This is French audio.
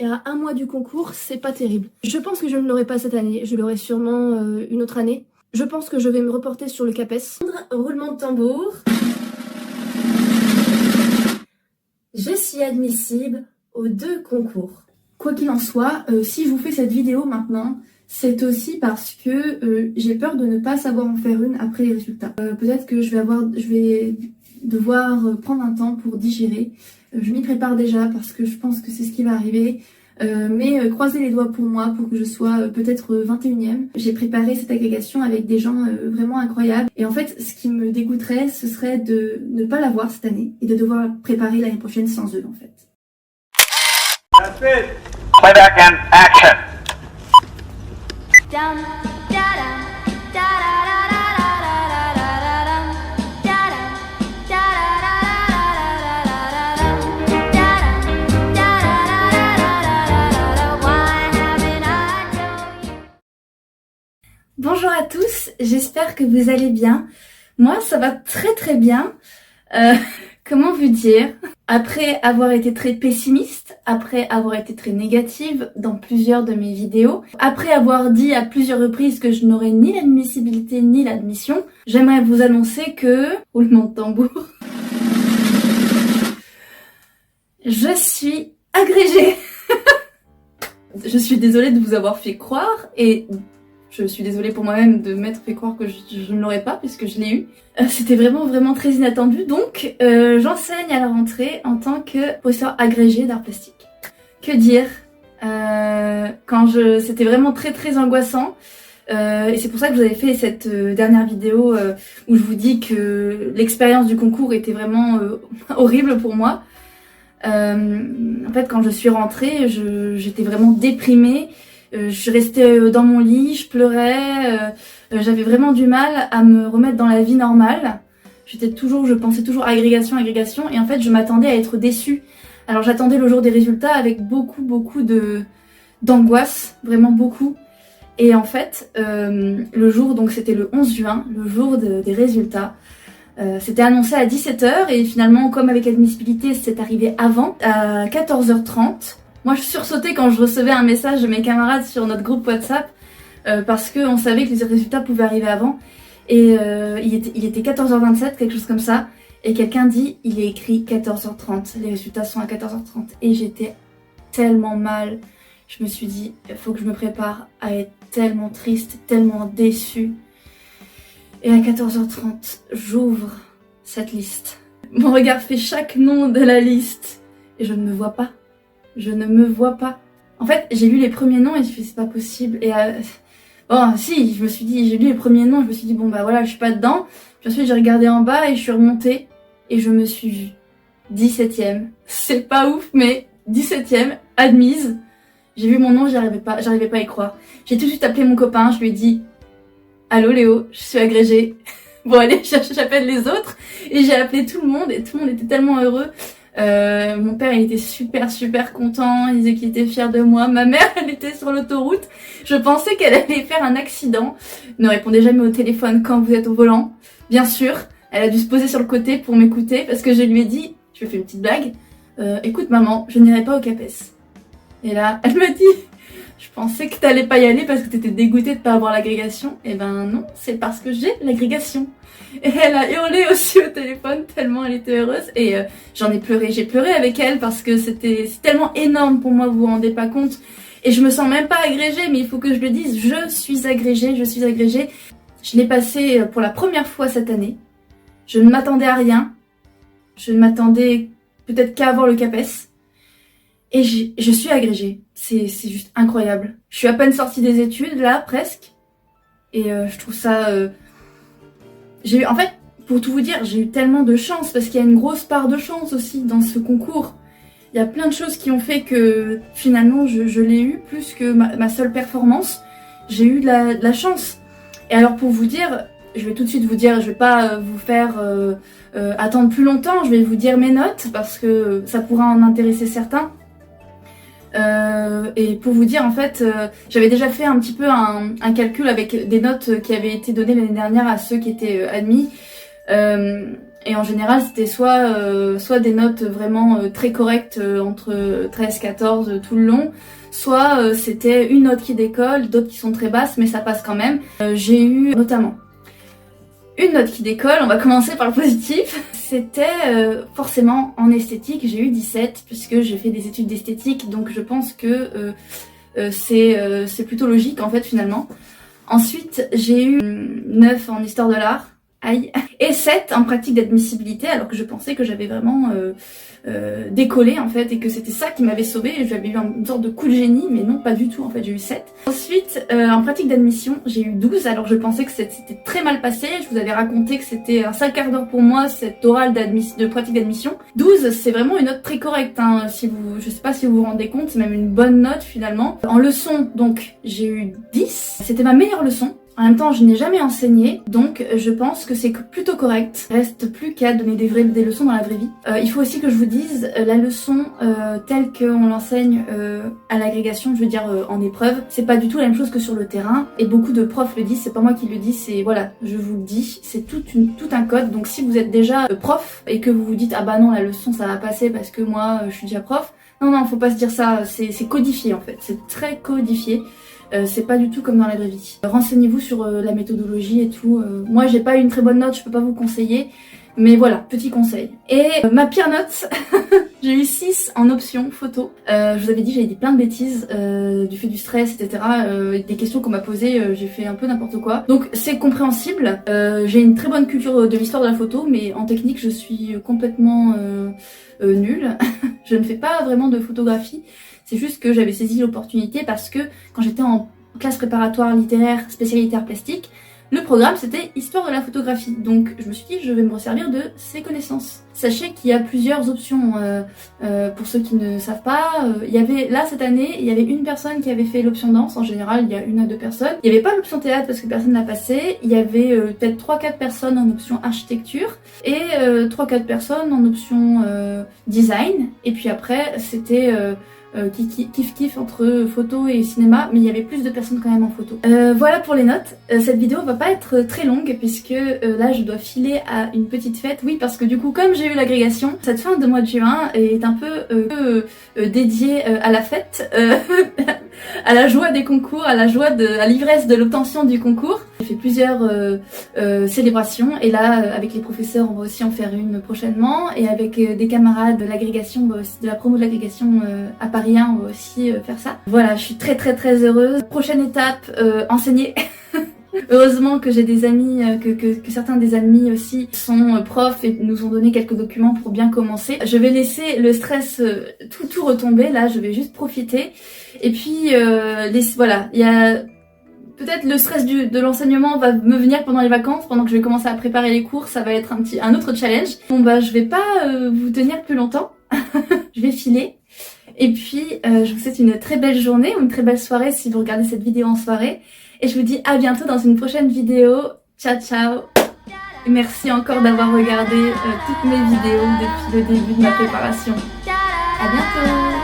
Et à un mois du concours, c'est pas terrible. Je pense que je ne l'aurai pas cette année, je l'aurai sûrement une autre année. Je pense que je vais me reporter sur le CAPES. Roulement de tambour. Je suis admissible aux 2 concours. Quoi qu'il en soit, si je vous fais cette vidéo maintenant, c'est aussi parce que j'ai peur de ne pas savoir en faire une après les résultats. Peut-être que je vais devoir prendre un temps pour digérer. Je m'y prépare déjà parce que je pense que c'est ce qui va arriver. Mais croisez les doigts pour moi pour que je sois peut-être 21e. J'ai préparé cette agrégation avec des gens vraiment incroyables. Et en fait, ce qui me dégoûterait, ce serait de ne pas l'avoir cette année et de devoir préparer l'année prochaine sans eux en fait. That's it. Playback and action. Bonjour à tous, j'espère que vous allez bien. Moi, ça va très bien. Comment vous dire? Après avoir été très pessimiste, après avoir été très négative dans plusieurs de mes vidéos, après avoir dit à plusieurs reprises que je n'aurais ni l'admissibilité ni l'admission, j'aimerais vous annoncer que... roulement de tambour. Je suis agrégée. Je suis désolée de vous avoir fait croire et... je suis désolée pour moi-même de m'être fait croire que je ne l'aurais pas puisque je l'ai eu. C'était vraiment très inattendu. Donc j'enseigne à la rentrée en tant que professeur agrégé d'art plastique. Que dire c'était vraiment très angoissant. Et c'est pour ça que je vous avais fait cette dernière vidéo où je vous dis que l'expérience du concours était vraiment horrible pour moi. En fait, quand je suis rentrée, j'étais vraiment déprimée. Je suis restée dans mon lit, je pleurais, j'avais vraiment du mal à me remettre dans la vie normale. Je pensais toujours agrégation, et en fait je m'attendais à être déçue. Alors j'attendais le jour des résultats avec beaucoup d'angoisse, vraiment beaucoup. Et en fait, le jour, donc c'était le 11 juin, le jour des résultats, c'était annoncé à 17h et finalement comme avec l'admissibilité c'est arrivé avant, à 14h30. Moi, je sursautais quand je recevais un message de mes camarades sur notre groupe WhatsApp parce qu'on savait que les résultats pouvaient arriver avant. Et il était 14h27, quelque chose comme ça. Et quelqu'un dit, il est écrit 14h30, les résultats sont à 14h30. Et j'étais tellement mal. Je me suis dit, il faut que je me prépare à être tellement triste, tellement déçue. Et à 14h30, j'ouvre cette liste. Mon regard fait chaque nom de la liste. Et je ne me vois pas. Je ne me vois pas. En fait, j'ai lu les premiers noms et je me suis dit, c'est pas possible. Et bon, si, je me suis dit, j'ai lu les premiers noms, je me suis dit, bon bah voilà, je suis pas dedans. Puis ensuite, j'ai regardé en bas et je suis remontée. Et je me suis vue 17e. C'est pas ouf, mais 17e, admise. J'ai vu mon nom, j'arrivais pas à y croire. J'ai tout de suite appelé mon copain, je lui ai dit, allô Léo, je suis agrégée. Bon allez, j'appelle les autres. Et j'ai appelé tout le monde et tout le monde était tellement heureux. Mon père il était super content, il disait qu'il était fier de moi. Ma mère elle était sur l'autoroute, je pensais qu'elle allait faire un accident. Ne répondez jamais au téléphone quand vous êtes au volant, bien sûr. Elle a dû se poser sur le côté pour m'écouter parce que je lui ai dit, je lui ai fait une petite blague, écoute maman, je n'irai pas au CAPES. Et là elle me dit, je pensais que t'allais pas y aller parce que t'étais dégoûtée de pas avoir l'agrégation. Et ben non, c'est parce que j'ai l'agrégation. Et elle a hurlé aussi au téléphone tellement elle était heureuse et j'en ai pleuré. J'ai pleuré avec elle parce que c'est tellement énorme pour moi, vous vous rendez pas compte. Et je me sens même pas agrégée, mais il faut que je le dise, je suis agrégée. Je l'ai passé pour la première fois cette année. Je ne m'attendais à rien. Je ne m'attendais peut-être qu'à avoir le CAPES. Et je suis agrégée. C'est juste incroyable. Je suis à peine sortie des études, là, presque. Et je trouve ça... en fait, pour tout vous dire, j'ai eu tellement de chance, parce qu'il y a une grosse part de chance aussi dans ce concours. Il y a plein de choses qui ont fait que, finalement, je l'ai eu, plus que ma seule performance. J'ai eu de la chance. Et alors, pour vous dire, je vais tout de suite vous dire, je vais pas vous faire attendre plus longtemps, je vais vous dire mes notes, parce que ça pourra en intéresser certains. Et pour vous dire en fait, j'avais déjà fait un petit peu un calcul avec des notes qui avaient été données l'année dernière à ceux qui étaient admis. Et en général, c'était soit des notes vraiment très correctes entre 13-14 tout le long, soit c'était une note qui décolle, d'autres qui sont très basses, mais ça passe quand même. J'ai eu notamment une note qui décolle, on va commencer par le positif. C'était forcément en esthétique, j'ai eu 17, puisque j'ai fait des études d'esthétique, donc je pense que c'est plutôt logique en fait finalement. Ensuite, j'ai eu 9 en histoire de l'art, aïe, et 7 en pratique d'admissibilité, alors que je pensais que j'avais vraiment décollé en fait, et que c'était ça qui m'avait sauvée, et j'avais eu une sorte de coup de génie, mais non, pas du tout, en fait, j'ai eu 7. Ensuite, en pratique d'admission, j'ai eu 12, alors je pensais que c'était très mal passé, je vous avais raconté que c'était un sale quart d'heure pour moi, cette orale de pratique d'admission. 12, c'est vraiment une note très correcte, hein, je sais pas si vous vous rendez compte, c'est même une bonne note finalement. En leçon, donc, j'ai eu 10, c'était ma meilleure leçon. En même temps, je n'ai jamais enseigné, donc je pense que c'est plutôt correct. Il reste plus qu'à donner des leçons dans la vraie vie. Il faut aussi que je vous dise, la leçon telle qu'on l'enseigne à l'agrégation, je veux dire en épreuve, c'est pas du tout la même chose que sur le terrain. Et beaucoup de profs le disent, c'est pas moi qui le dis, c'est voilà, je vous le dis, c'est tout un code. Donc si vous êtes déjà prof et que vous vous dites ah bah non la leçon ça va passer parce que moi je suis déjà prof, non, faut pas se dire ça, c'est codifié en fait, c'est très codifié. C'est pas du tout comme dans la vraie vie. Renseignez-vous sur la méthodologie et tout. Moi j'ai pas eu une très bonne note, je peux pas vous conseiller. Mais voilà, petit conseil. Et ma pire note, j'ai eu 6 en option photo. Je vous avais dit j'avais dit plein de bêtises du fait du stress, etc. Des questions qu'on m'a posées, j'ai fait un peu n'importe quoi. Donc c'est compréhensible. J'ai une très bonne culture de l'histoire de la photo, mais en technique je suis complètement nulle. Je ne fais pas vraiment de photographie. C'est juste que j'avais saisi l'opportunité parce que quand j'étais en classe préparatoire littéraire spécialité art plastique, le programme c'était histoire de la photographie. Donc je me suis dit je vais me resservir de ces connaissances. Sachez qu'il y a plusieurs options pour ceux qui ne savent pas. Il y avait là cette année, il y avait une personne qui avait fait l'option danse. En général, il y a 1 à 2 personnes. Il n'y avait pas l'option théâtre parce que personne n'a passé. Il y avait peut-être 3-4 personnes en option architecture et 3-4 personnes en option design. Et puis après, c'était kiff entre photo et cinéma, mais il y avait plus de personnes quand même en photo. Voilà pour les notes. Cette vidéo va pas être très longue puisque là je dois filer à une petite fête. Oui, parce que du coup comme j'ai eu l'agrégation, cette fin de mois de juin est un peu dédiée à la fête, à la joie des concours, à l'ivresse de l'obtention du concours. J'ai fait plusieurs célébrations et là avec les professeurs on va aussi en faire une prochainement et avec des camarades de l'agrégation, de la promo de l'agrégation à Paris, on va aussi faire ça. Voilà, je suis très heureuse. Prochaine étape, enseigner. Heureusement que j'ai des amis, que certains des amis aussi sont profs et nous ont donné quelques documents pour bien commencer. Je vais laisser le stress tout retomber, là je vais juste profiter. Et puis voilà, il y a peut-être le stress de l'enseignement va me venir pendant les vacances, pendant que je vais commencer à préparer les cours, ça va être un autre challenge. Bon bah je vais pas vous tenir plus longtemps, je vais filer. Et puis je vous souhaite une très belle journée ou une très belle soirée si vous regardez cette vidéo en soirée. Et je vous dis à bientôt dans une prochaine vidéo. Ciao. Et merci encore d'avoir regardé toutes mes vidéos depuis le début de ma préparation. À bientôt.